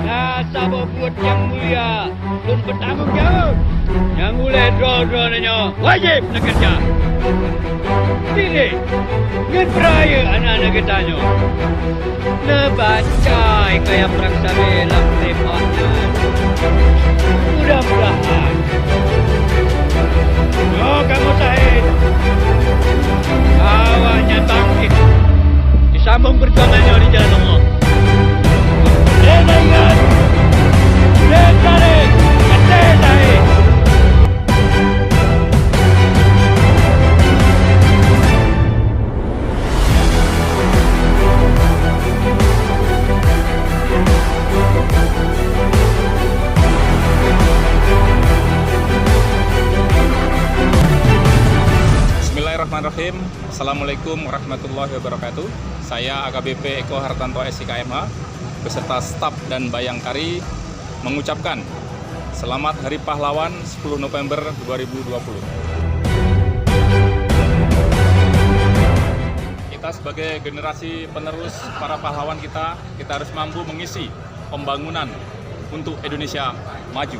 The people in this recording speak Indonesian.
Nasa buat yang mulia, pun bertanggung jawab. Yang mulai draw-drawnanya wajib nak kerja. Pilih, ngeperaya anak-anak ketanya. Nebacai kayak perang sabelah tepatnya. Mudah-mudahan. Oh, kamu Syahid. Awaknya bangkit. Disambung perjuangannya di jalan Allah. Reda ingat. Reda tarik. Reda Syahid. Bismillahirrahmanirrahim. Assalamualaikum warahmatullahi wabarakatuh. Saya AKBP Eko Hartanto SIKMH beserta staf dan Bayangkari mengucapkan Selamat Hari Pahlawan 10 November 2020. Kita sebagai generasi penerus para pahlawan kita harus mampu mengisi pembangunan untuk Indonesia maju.